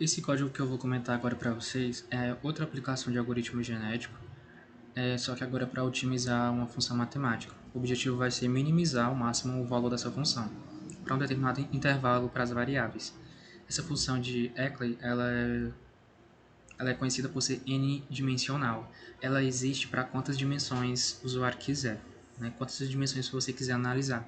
Esse código que eu vou comentar agora para vocês é outra aplicação de algoritmo genético, só que agora é para otimizar uma função matemática. O objetivo vai ser minimizar ao máximo o valor dessa função, para um determinado intervalo para as variáveis. Essa função de Euclid, ela é conhecida por ser n-dimensional. Ela existe para quantas dimensões o usuário quiser, né? Quantas dimensões você quiser analisar.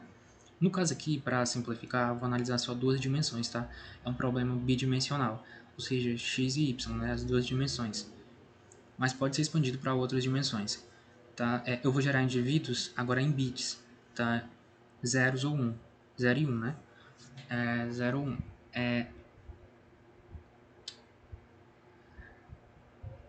No caso aqui, para simplificar, vou analisar só duas dimensões, tá? É um problema bidimensional, ou seja, x e y, né, as duas dimensões. Mas pode ser expandido para outras dimensões, tá? Eu vou gerar indivíduos agora em bits, tá? Zeros ou 1. 0 e 1, né? 0 ou 1.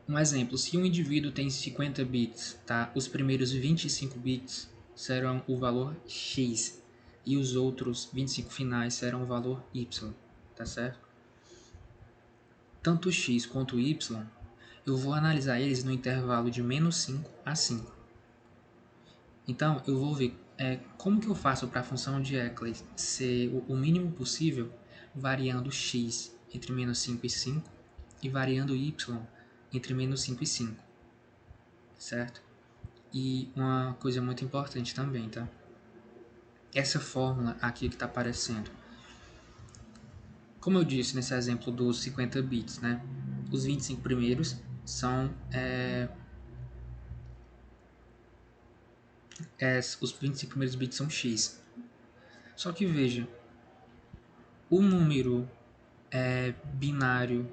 Um exemplo, se um indivíduo tem 50 bits, tá? Os primeiros 25 bits serão o valor x e os outros 25 finais serão o valor y, tá certo? Tanto x quanto y, eu vou analisar eles no intervalo de menos 5 a 5. Então, eu vou ver como que eu faço para a função de Euclid ser o mínimo possível, variando x entre menos 5 e 5 e variando y entre menos 5 e 5, certo? E uma coisa muito importante também, tá? Essa fórmula aqui que está aparecendo. Como eu disse nesse exemplo dos 50 bits, né? Os 25 primeiros são os 25 primeiros bits são x. Só que veja, o número binário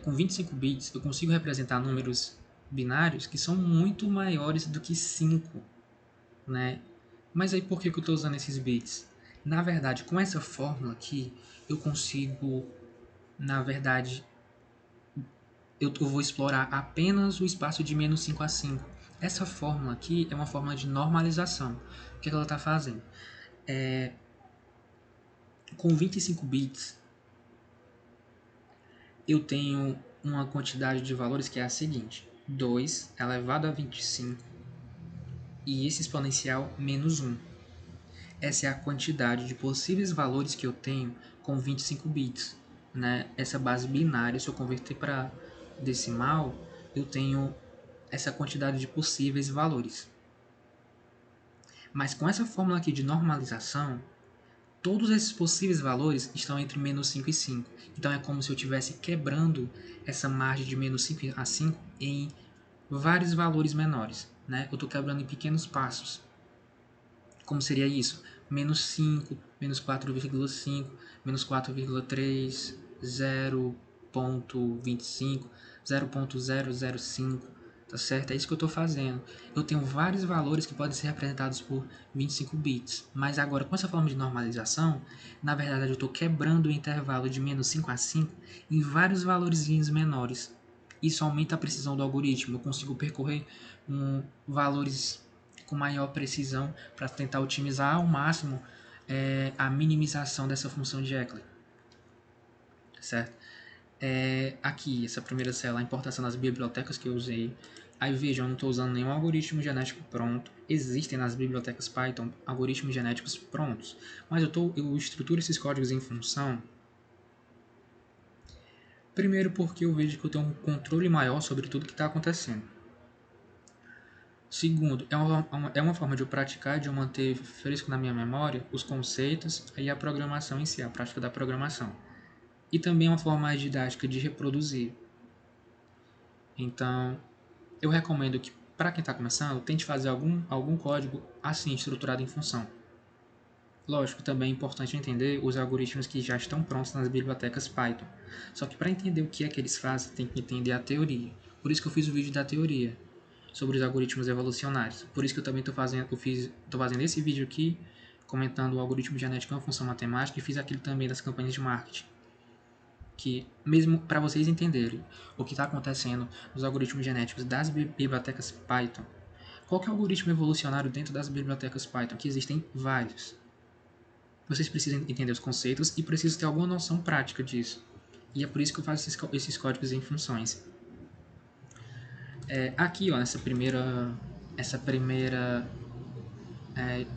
com 25 bits, eu consigo representar números binários que são muito maiores do que 5, né? Mas aí por que eu estou usando esses bits? Na verdade, com essa fórmula aqui, eu consigo, na verdade, eu vou explorar apenas o espaço de menos 5 a 5. Essa fórmula aqui é uma fórmula de normalização. O que ela está fazendo? Com 25 bits, eu tenho uma quantidade de valores que é a seguinte: 2 elevado a 25 e esse exponencial menos 1. Essa é a quantidade de possíveis valores que eu tenho com 25 bits. Né? Essa base binária, se eu converter para decimal, eu tenho essa quantidade de possíveis valores. Mas com essa fórmula aqui de normalização, todos esses possíveis valores estão entre menos 5 e 5. Então é como se eu estivesse quebrando essa margem de menos 5 a 5 em vários valores menores. Né? Eu estou quebrando em pequenos passos. Como seria isso? Menos 5, menos 4,5, menos 4,3, 0,25, 0,005, tá certo? É isso que eu estou fazendo. Eu tenho vários valores que podem ser representados por 25 bits, mas agora com essa forma de normalização, na verdade eu estou quebrando o intervalo de menos 5 a 5 em vários valores menores. Isso aumenta a precisão do algoritmo, eu consigo percorrer valores com maior precisão para tentar otimizar ao máximo a minimização dessa função de Euclid, certo? Aqui, essa primeira célula, a importação das bibliotecas que eu usei. Aí vejam, eu não estou usando nenhum algoritmo genético pronto. Existem nas bibliotecas Python algoritmos genéticos prontos, mas eu estruturo esses códigos em função. Primeiro porque eu vejo que eu tenho um controle maior sobre tudo que está acontecendo. Segundo, é uma forma de eu praticar, de eu manter fresco na minha memória os conceitos e a programação em si, a prática da programação. E também é uma forma mais didática de reproduzir. Então, eu recomendo que, para quem está começando, tente fazer algum código assim, estruturado em função. Lógico, também é importante entender os algoritmos que já estão prontos nas bibliotecas Python. Só que para entender o que é que eles fazem, tem que entender a teoria. Por isso que eu fiz o vídeo da teoria sobre os algoritmos evolucionários. Por isso que eu também estou fazendo esse vídeo aqui, comentando o algoritmo genético é uma função matemática, e fiz aquilo também das campanhas de marketing. Que, mesmo para vocês entenderem o que está acontecendo nos algoritmos genéticos das bibliotecas Python, qual que é o algoritmo evolucionário dentro das bibliotecas Python? Que existem vários. Vocês precisam entender os conceitos e precisam ter alguma noção prática disso. E é por isso que eu faço esses códigos em funções. Aqui, ó, essa primeira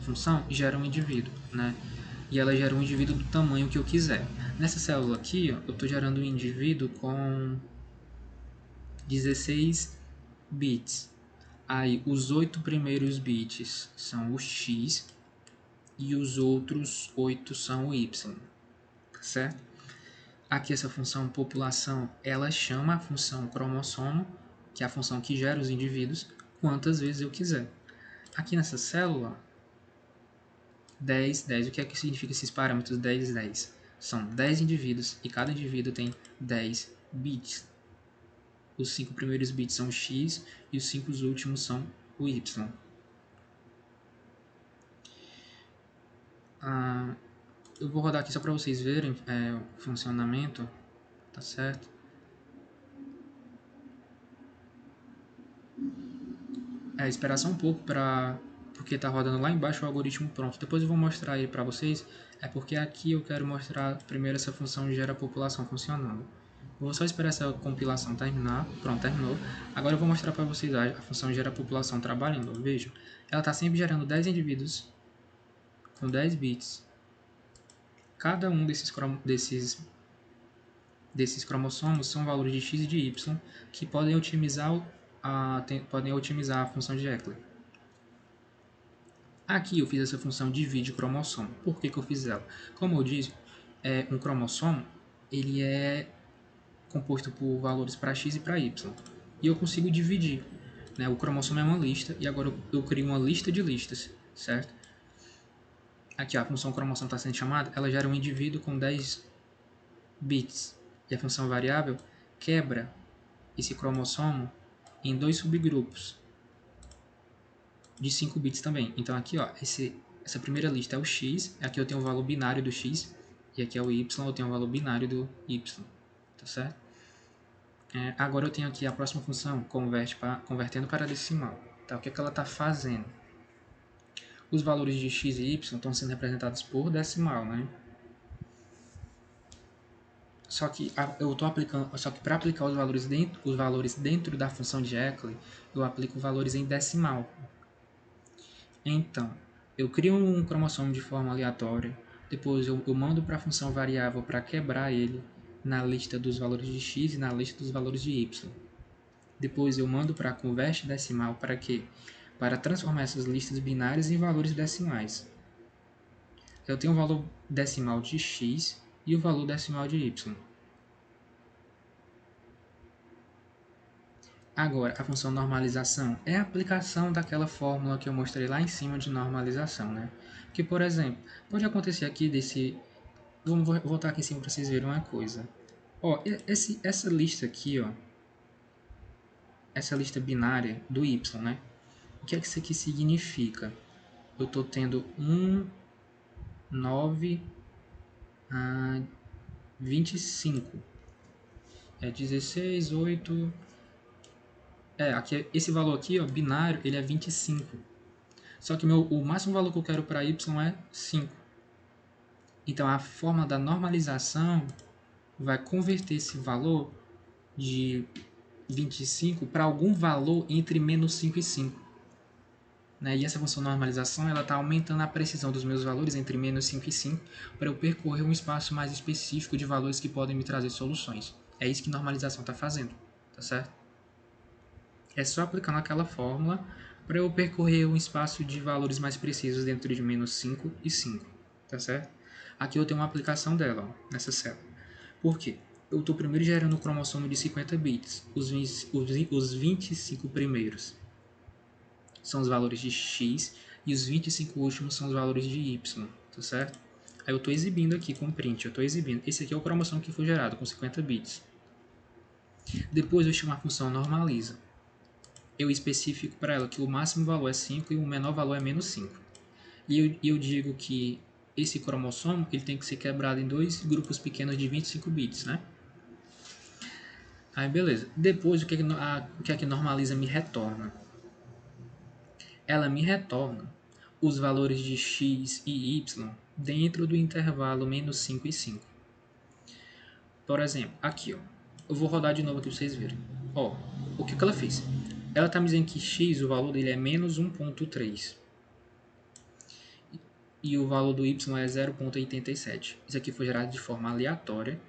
função gera um indivíduo, né? e ela gera um indivíduo do tamanho que eu quiser. Nessa célula aqui, ó, eu estou gerando um indivíduo com 16 bits. Aí, os 8 primeiros bits são o x e os outros 8 são o y, certo? Aqui essa função população, ela chama a função cromossomo, que é a função que gera os indivíduos, quantas vezes eu quiser. Aqui nessa célula, 10, 10, o que é que significa esses parâmetros 10, 10? São 10 indivíduos e cada indivíduo tem 10 bits. Os 5 primeiros bits são o x e os 5 últimos são o y. Eu vou rodar aqui só para vocês verem o funcionamento, tá certo? Esperar só um pouco porque tá rodando lá embaixo o algoritmo pronto. Depois eu vou mostrar ele para vocês. É porque aqui eu quero mostrar primeiro essa função de gera população funcionando. Vou só esperar essa compilação terminar. Pronto, terminou. Agora eu vou mostrar para vocês a função gera população trabalhando. Vejam, ela está sempre gerando 10 indivíduos com 10 bits. Cada um desses cromossomos são valores de x e de y que podem otimizar a função de Eckler. Aqui eu fiz essa função divide cromossomo. Por que eu fiz ela? Como eu disse, um cromossomo ele é composto por valores para x e para y. E eu consigo dividir. Né? O cromossomo é uma lista e agora eu crio uma lista de listas, certo? Aqui a função cromossomo está sendo chamada, ela gera um indivíduo com 10 bits. E a função variável quebra esse cromossomo em 2 subgrupos de 5 bits também. Então aqui, ó, essa primeira lista é o x, aqui eu tenho o valor binário do x, e aqui é o y, eu tenho o valor binário do y, tá certo? Agora eu tenho aqui a próxima função, convertendo para decimal. Tá? O que é que ela está fazendo? Os valores de x e y estão sendo representados por decimal, né? Só que para aplicar os valores dentro da função de Eckler, eu aplico valores em decimal. Então, eu crio um cromossomo de forma aleatória, depois eu mando para a função variável para quebrar ele na lista dos valores de x e na lista dos valores de y. Depois eu mando para a converte decimal para quê? Para transformar essas listas binárias em valores decimais. Eu tenho o valor decimal de x e o valor decimal de y. Agora, a função normalização é a aplicação daquela fórmula que eu mostrei lá em cima de normalização, né? Que, por exemplo, pode acontecer aqui desse... Vamos voltar aqui em cima para vocês verem uma coisa. Ó, essa lista aqui, ó, essa lista binária do y, né? O que é que isso aqui significa? Eu estou tendo 1, 9, 25. 16, 8... aqui, esse valor aqui, ó, binário, ele é 25. Só que o máximo valor que eu quero para y é 5. Então, a forma da normalização vai converter esse valor de 25 para algum valor entre menos 5 e 5. Né? E essa função normalização está aumentando a precisão dos meus valores entre menos 5 e 5 para eu percorrer um espaço mais específico de valores que podem me trazer soluções. É isso que normalização está fazendo, tá certo? É só aplicando aquela fórmula para eu percorrer um espaço de valores mais precisos dentro de menos 5 e 5, tá certo? Aqui eu tenho uma aplicação dela, ó, nessa célula. Por quê? Eu estou primeiro gerando um cromossomo de 50 bits. Os 25 primeiros são os valores de x e os 25 últimos são os valores de y, tá certo? Aí eu estou exibindo aqui com print, eu estou exibindo. Esse aqui é o cromossomo que foi gerado com 50 bits. Depois eu chamo a função normaliza. Eu especifico para ela que o máximo valor é 5 e o menor valor é menos 5. E eu digo que esse cromossomo ele tem que ser quebrado em 2 grupos pequenos de 25 bits, né? Aí beleza. Depois o que é que normaliza me retorna? Ela me retorna os valores de x e y dentro do intervalo menos 5 e 5. Por exemplo, aqui, ó, eu vou rodar de novo aqui para vocês verem. Ó, o que ela fez? Ela está me dizendo que x, o valor dele é menos 1.3. e o valor do y é 0,87. Isso aqui foi gerado de forma aleatória,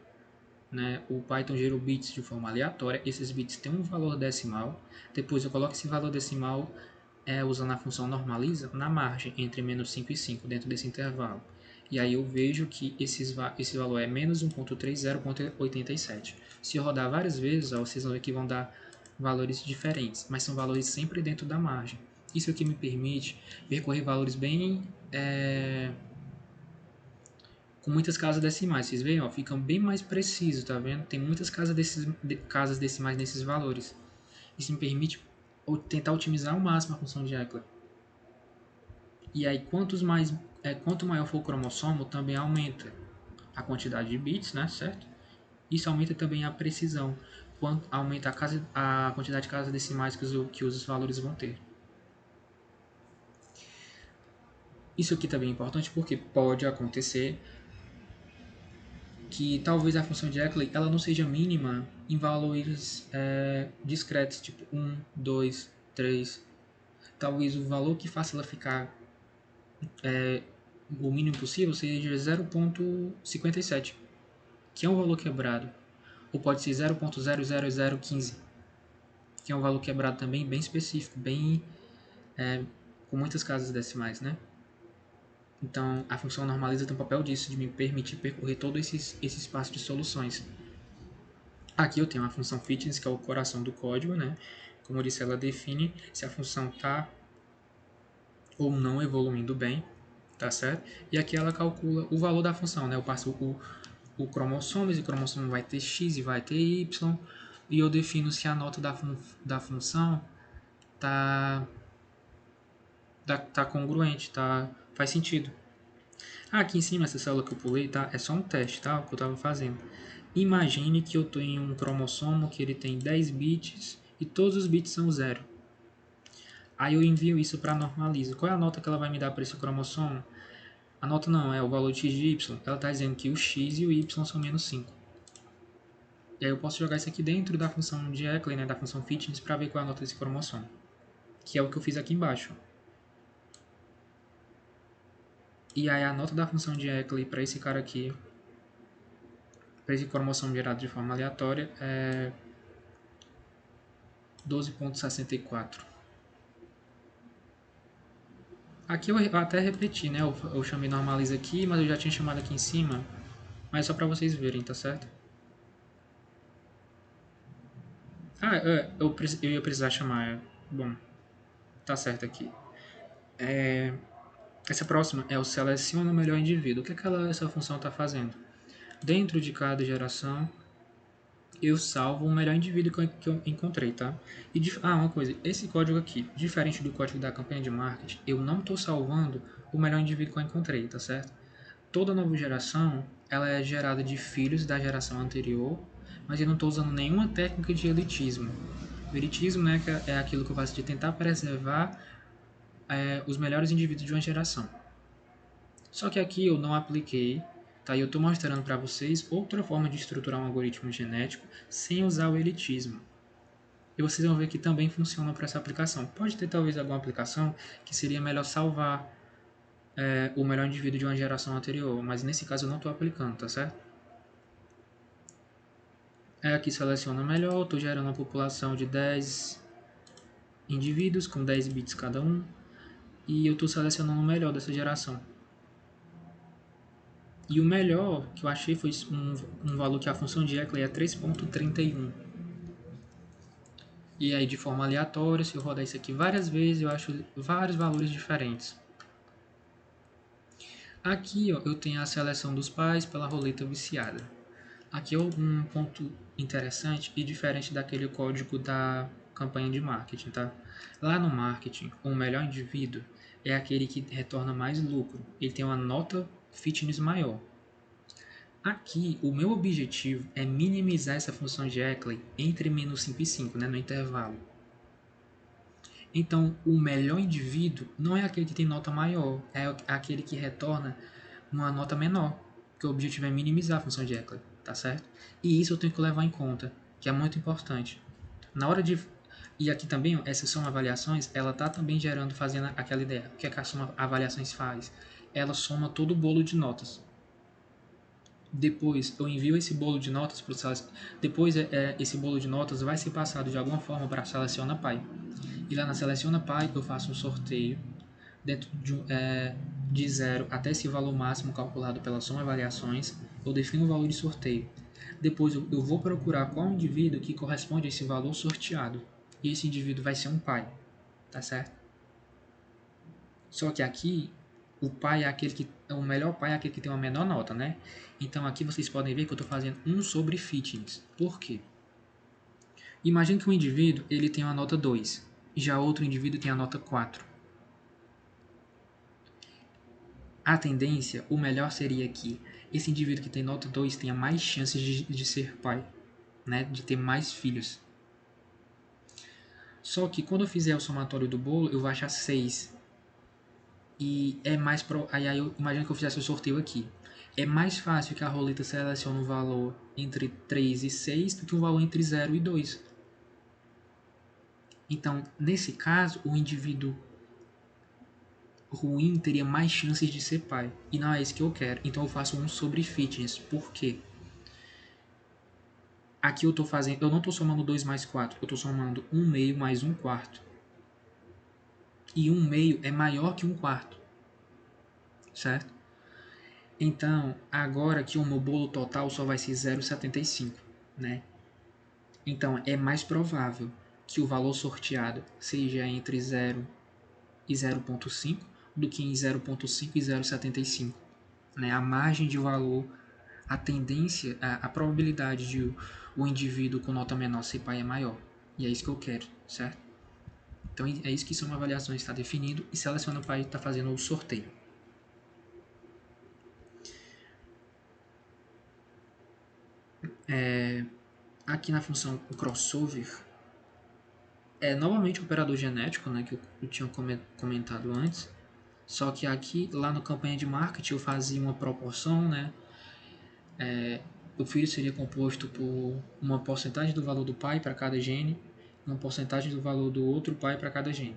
né? O Python gerou bits de forma aleatória, esses bits têm um valor decimal, depois eu coloco esse valor decimal usando a função normaliza na margem entre menos 5 e 5 dentro desse intervalo. E aí eu vejo que esse valor é menos 1.3, 0.87. Se eu rodar várias vezes, ó, vocês vão ver que vão dar valores diferentes, mas são valores sempre dentro da margem. Isso aqui me permite percorrer valores bem com muitas casas decimais. Vocês veem, ó, ficam bem mais precisos, tá vendo? Tem muitas casas decimais nesses valores. Isso me permite tentar otimizar ao máximo a função de Eckler. E aí, quanto maior for o cromossomo, também aumenta a quantidade de bits, né, certo? Isso aumenta também a precisão, aumenta a quantidade de casas decimais que os valores vão ter. Isso aqui também é importante porque pode acontecer que talvez a função de Eckler ela não seja mínima em valores discretos, tipo 1, 2, 3. Talvez o valor que faça ela ficar o mínimo possível seja 0,57, que é um valor quebrado. Ou pode ser 0,00015, que é um valor quebrado também bem específico, bem com muitas casas decimais, né? Então, a função normaliza tem o papel disso, de me permitir percorrer todo esse espaço de soluções. Aqui eu tenho a função fitness, que é o coração do código, né? Como eu disse, ela define se a função está ou não evoluindo bem, tá certo? E aqui ela calcula o valor da função, né? Eu passo o cromossomo, esse cromossomo vai ter X e vai ter Y, e eu defino se a nota da função tá congruente, faz sentido. Aqui em cima, essa célula que eu pulei, tá? É só um teste, tá? O que eu estava fazendo. Imagine que eu tenho um cromossomo que ele tem 10 bits e todos os bits são zero. Aí eu envio isso para a Normaliza. Qual é a nota que ela vai me dar para esse cromossomo? A nota não, é o valor de x de y. Ela está dizendo que o x e o y são menos 5. E aí eu posso jogar isso aqui dentro da função de Eckler, né, da função fitness, para ver qual é a nota desse cromossomo. Que é o que eu fiz aqui embaixo. E aí a nota da função de Eckler para esse cara aqui, para esse cromossomo gerado de forma aleatória, é 12,64. Aqui eu até repeti, né? Eu chamei normaliza aqui, mas eu já tinha chamado aqui em cima. Mas só para vocês verem, tá certo? Eu ia precisar chamar. Bom, tá certo aqui. Essa próxima é o seleciona o melhor indivíduo. O que essa função está fazendo? Dentro de cada geração, eu salvo o melhor indivíduo que eu encontrei, tá? Uma coisa, esse código aqui, diferente do código da campanha de marketing, eu não estou salvando o melhor indivíduo que eu encontrei, tá certo? Toda nova geração, ela é gerada de filhos da geração anterior, mas eu não estou usando nenhuma técnica de elitismo. O elitismo, né, é aquilo que eu faço de tentar preservar os melhores indivíduos de uma geração. Só que aqui eu não apliquei, tá? E eu estou mostrando para vocês outra forma de estruturar um algoritmo genético sem usar o elitismo. E vocês vão ver que também funciona para essa aplicação. Pode ter talvez alguma aplicação que seria melhor salvar o melhor indivíduo de uma geração anterior, mas nesse caso eu não estou aplicando, tá certo? Aqui seleciona melhor, estou gerando uma população de 10 indivíduos com 10 bits cada um, e eu estou selecionando o melhor dessa geração. E o melhor que eu achei foi um valor que a função de Eckler é 3.31. E aí de forma aleatória, se eu rodar isso aqui várias vezes, eu acho vários valores diferentes. Aqui ó, eu tenho a seleção dos pais pela roleta viciada. Aqui é um ponto interessante e diferente daquele código da campanha de marketing, tá? Lá no marketing, o melhor indivíduo é aquele que retorna mais lucro. Ele tem uma nota fitness maior. Aqui, o meu objetivo é minimizar essa função de Eckler entre menos 5 e 5, né, no intervalo. Então, o melhor indivíduo não é aquele que tem nota maior, é aquele que retorna uma nota menor, porque o objetivo é minimizar a função de Eckler, tá certo? E isso eu tenho que levar em conta, que é muito importante. Na hora de... E aqui também, essa soma avaliações, ela tá também fazendo aquela ideia. O que a soma avaliações faz? ela soma todo o bolo de notas. Depois eu envio esse bolo de notas para o depois esse bolo de notas vai ser passado de alguma forma para a Seleciona Pai. E lá na Seleciona Pai eu faço um sorteio dentro de 0 até esse valor máximo calculado pela soma variações. Eu defino o valor de sorteio. Depois eu vou procurar qual indivíduo que corresponde a esse valor sorteado. E esse indivíduo vai ser um pai, tá certo? Só que aqui o pai é aquele que o melhor pai é aquele que tem uma menor nota, né? Então aqui vocês podem ver que eu estou fazendo 1 sobre fitness. Por quê? Imagine que um indivíduo ele tem uma nota 2, já outro indivíduo tem a nota 4. A tendência, o melhor seria que esse indivíduo que tem nota 2 tenha mais chances de ser pai, né? De ter mais filhos. Só que quando eu fizer o somatório do bolo, eu vou achar 6. E é mais aí eu imagino que eu fizesse o sorteio aqui. É mais fácil que a roleta selecione um valor entre 3 e 6 do que um valor entre 0 e 2. Então, nesse caso, o indivíduo ruim teria mais chances de ser pai. E não é isso que eu quero. Então eu faço um sobre fitness. Por quê? Aqui eu não estou somando 2 mais 4. Eu estou somando 1 meio mais 1 quarto. E 1 meio é maior que 1 quarto. Certo? Então, agora que o meu bolo total só vai ser 0,75, né? Então, é mais provável que o valor sorteado seja entre 0 e 0,5 do que em 0,5 e 0,75. Né? A margem de valor, a tendência, a probabilidade de o indivíduo com nota menor ser pai é maior. E é isso que eu quero, certo? Então, é isso que são avaliações está definido e Seleciona Pai está fazendo o sorteio. Aqui na função crossover, é novamente o operador genético, né, que eu tinha comentado antes. Só que aqui, lá no campanha de marketing, eu fazia uma proporção, né? O filho seria composto por uma porcentagem do valor do pai para cada gene, uma porcentagem do valor do outro pai para cada gene.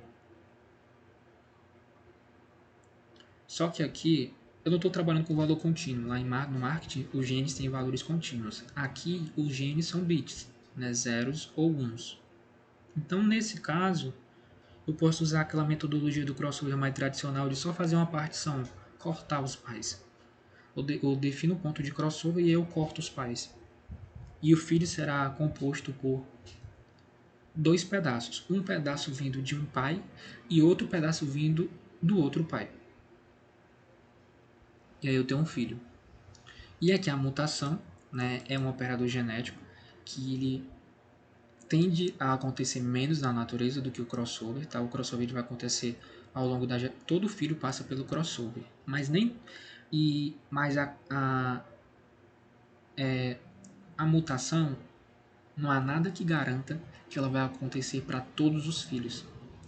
Só que aqui, eu não estou trabalhando com valor contínuo. Lá no marketing, os genes têm valores contínuos. Aqui, os genes são bits, né? Zeros ou uns. Então, nesse caso, eu posso usar aquela metodologia do crossover mais tradicional de só fazer uma partição, cortar os pais. Eu defino o ponto de crossover e eu corto os pais. E o filho será composto por 2 pedaços. Um pedaço vindo de um pai e outro pedaço vindo do outro pai. E aí eu tenho um filho. E aqui a mutação, né, é um operador genético que ele tende a acontecer menos na natureza do que o crossover, tá? O crossover vai acontecer ao longo da todo filho passa pelo crossover, mas nem mas a mutação não há nada que garanta que ela vai acontecer para todos os filhos.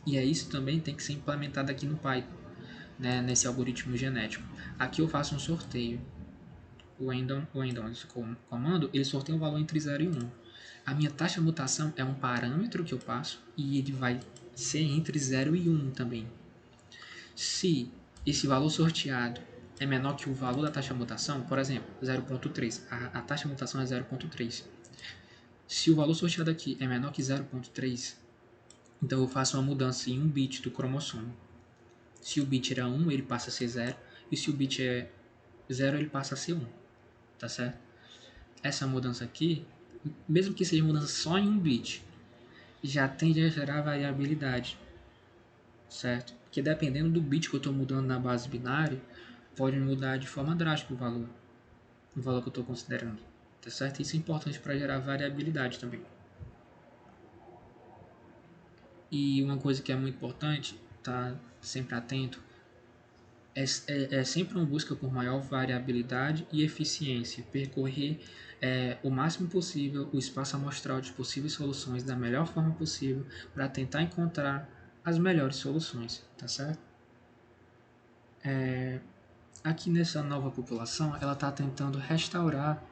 E é isso também tem que ser implementado aqui no Python, né, nesse algoritmo genético. Aqui eu faço um sorteio. O Endon, esse comando, ele sorteia um valor entre 0 e 1. A minha taxa de mutação é um parâmetro que eu passo e ele vai ser entre 0 e 1 também. Se esse valor sorteado é menor que o valor da taxa de mutação, por exemplo, 0,3, a taxa de mutação é 0,3. Se o valor sorteado aqui é menor que 0,3, então eu faço uma mudança em um bit do cromossomo. Se o bit era 1, ele passa a ser 0, e se o bit é 0, ele passa a ser 1, tá certo? Essa mudança aqui, mesmo que seja mudança só em um bit, já tende a gerar variabilidade, certo? Porque dependendo do bit que eu estou mudando na base binária, pode mudar de forma drástica o valor que eu estou considerando, tá certo? Isso é importante para gerar variabilidade também. E uma coisa que é muito importante, tá sempre atento, é sempre uma busca por maior variabilidade e eficiência, percorrer o máximo possível o espaço amostral de possíveis soluções da melhor forma possível para tentar encontrar as melhores soluções, tá certo? Aqui nessa nova população, ela está tentando restaurar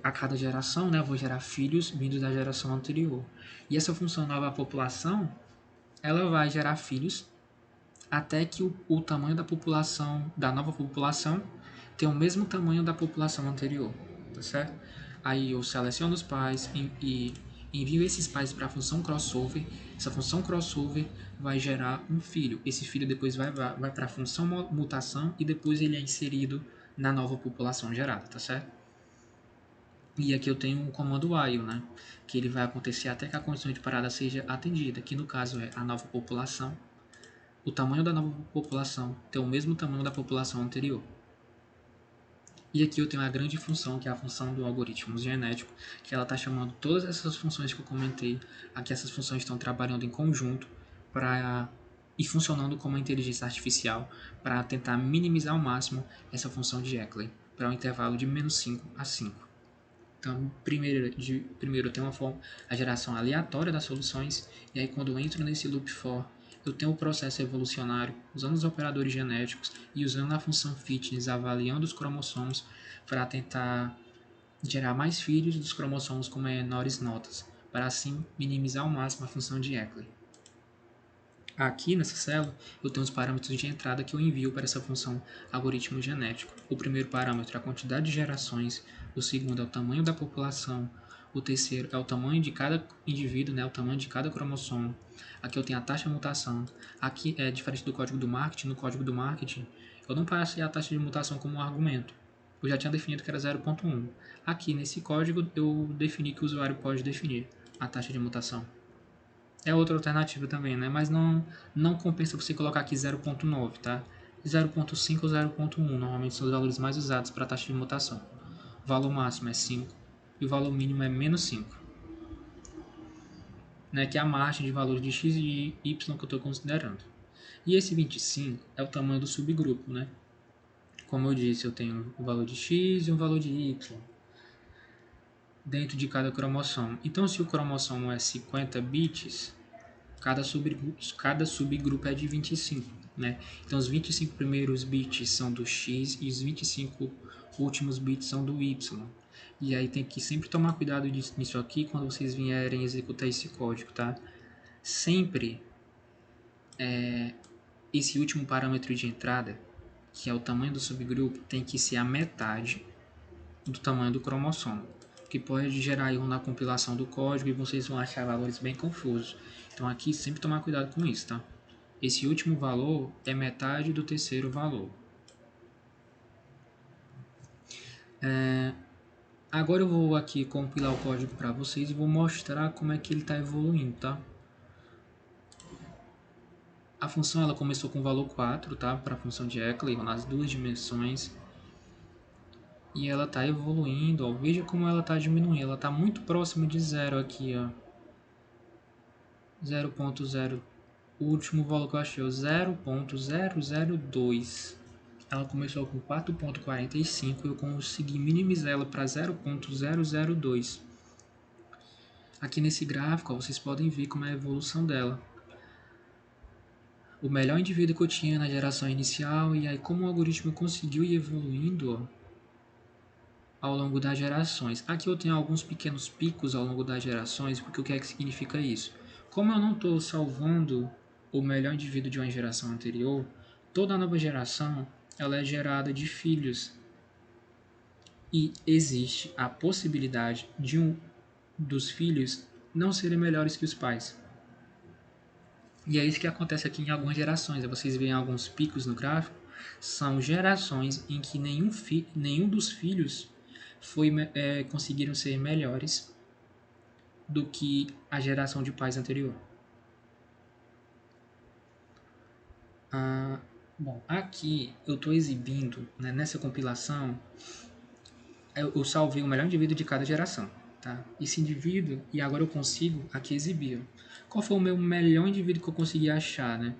a cada geração, né? Eu vou gerar filhos vindos da geração anterior. E essa função nova população, ela vai gerar filhos até que o tamanho da população, da nova população, tenha o mesmo tamanho da população anterior, tá certo? Aí eu seleciono os pais e envio esses pais para a função crossover. Essa função crossover vai gerar um filho. Esse filho depois vai para a função mutação e depois ele é inserido na nova população gerada, tá certo? E aqui eu tenho um comando while, né? Que ele vai acontecer até que a condição de parada seja atendida, que no caso é a nova população. O tamanho da nova população ter o mesmo tamanho da população anterior. E aqui eu tenho a grande função, que é a função do algoritmo genético, que ela está chamando todas essas funções que eu comentei. Aqui essas funções estão trabalhando em conjunto para e funcionando como uma inteligência artificial para tentar minimizar ao máximo essa função de Eccles para um intervalo de menos 5 a 5. Então, primeiro eu tenho a geração aleatória das soluções, e aí quando eu entro nesse loop for, eu tenho o processo evolucionário, usando os operadores genéticos e usando a função fitness, avaliando os cromossomos para tentar gerar mais filhos dos cromossomos com menores notas, para assim minimizar ao máximo a função de Eccles. Aqui nessa célula, eu tenho os parâmetros de entrada que eu envio para essa função algoritmo genético. O primeiro parâmetro é a quantidade de gerações, o segundo é o tamanho da população, o terceiro é o tamanho de cada indivíduo, né, o tamanho de cada cromossomo. Aqui eu tenho a taxa de mutação. Aqui é diferente do código do marketing. No código do marketing, eu não passei a taxa de mutação como um argumento. Eu já tinha definido que era 0.1. Aqui nesse código, eu defini que o usuário pode definir a taxa de mutação. É outra alternativa também, né? Mas não compensa você colocar aqui 0.9, tá? 0.5 ou 0.1 normalmente são os valores mais usados para a taxa de mutação. O valor máximo é 5 e o valor mínimo é menos 5. Né? Que é a margem de valores de x e y que eu estou considerando. E esse 25 é o tamanho do subgrupo, né? Como eu disse, eu tenho o valor de x e um valor de y dentro de cada cromossomo. Então, se o cromossomo é 50 bits, cada subgrupo é de 25, né? Então, os 25 primeiros bits são do X e os 25 últimos bits são do Y. E aí tem que sempre tomar cuidado nisso aqui quando vocês vierem executar esse código, tá? Sempre esse último parâmetro de entrada, que é o tamanho do subgrupo, tem que ser a metade do tamanho do cromossomo, que pode gerar erro na compilação do código e vocês vão achar valores bem confusos. Então aqui sempre tomar cuidado com isso, tá? Esse último valor é metade do terceiro valor. Agora eu vou aqui compilar o código para vocês e vou mostrar como é que ele está evoluindo, tá? A função ela começou com o valor 4, tá? Para a função de Eccles, nas duas dimensões. E ela está evoluindo, ó. Veja como ela está diminuindo. Ela está muito próximo de zero aqui, ó. 0.0. O último valor que eu achei é o 0.002. Ela começou com 4.45 e eu consegui minimizar ela para 0.002. Aqui nesse gráfico, ó, vocês podem ver como é a evolução dela. O melhor indivíduo que eu tinha na geração inicial, e aí como o algoritmo conseguiu ir evoluindo, ó, ao longo das gerações. Aqui eu tenho alguns pequenos picos ao longo das gerações, porque o que é que significa isso? Como eu não estou salvando o melhor indivíduo de uma geração anterior, toda nova geração ela é gerada de filhos. E existe a possibilidade de um dos filhos não serem melhores que os pais. E é isso que acontece aqui em algumas gerações. Vocês veem alguns picos no gráfico, são gerações em que nenhum dos filhos conseguiram ser melhores do que a geração de pais anterior. Bom, aqui eu estou exibindo, né, nessa compilação, eu salvei o melhor indivíduo de cada geração. Tá? Esse indivíduo, e agora eu consigo aqui exibir. Qual foi o meu melhor indivíduo que eu consegui achar, né?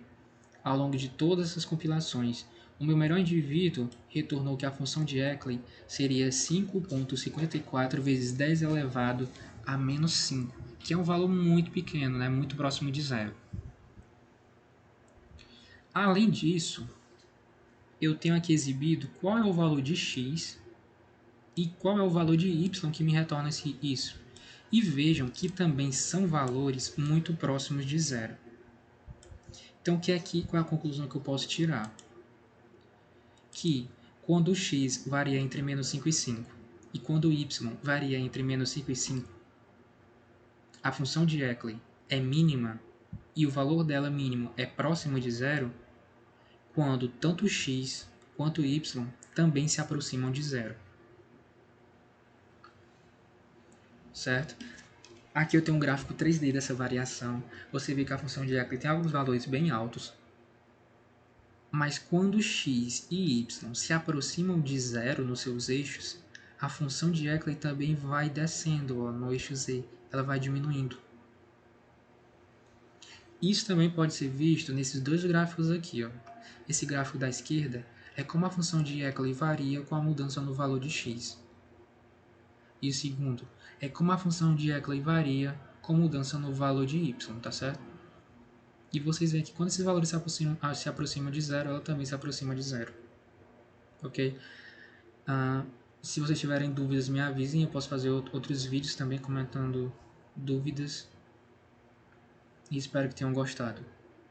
Ao longo de todas essas compilações? O meu melhor indivíduo retornou que a função de Eccles seria 5.54 vezes 10 elevado a menos 5, que é um valor muito pequeno, né? Muito próximo de zero. Além disso, eu tenho aqui exibido qual é o valor de x e qual é o valor de y que me retorna isso. E vejam que também são valores muito próximos de zero. Então, qual é a conclusão que eu posso tirar? Que quando o x varia entre menos 5 e 5, e quando o y varia entre menos 5 e 5, a função de Eccles é mínima e o valor dela mínimo é próximo de zero, quando tanto x quanto y também se aproximam de zero. Certo? Aqui eu tenho um gráfico 3D dessa variação. Você vê que a função de Eccles tem alguns valores bem altos, mas quando x e y se aproximam de zero nos seus eixos, a função de Eccles também vai descendo no eixo z, ela vai diminuindo. Isso também pode ser visto nesses dois gráficos aqui. Esse gráfico da esquerda é como a função de Eccles varia com a mudança no valor de x. E o segundo é como a função de Eccles varia com mudança no valor de y, tá certo? E vocês veem que quando esses valores se aproximam de zero, ela também se aproxima de zero. Ok? Se vocês tiverem dúvidas, me avisem. Eu posso fazer outros vídeos também comentando dúvidas. E espero que tenham gostado.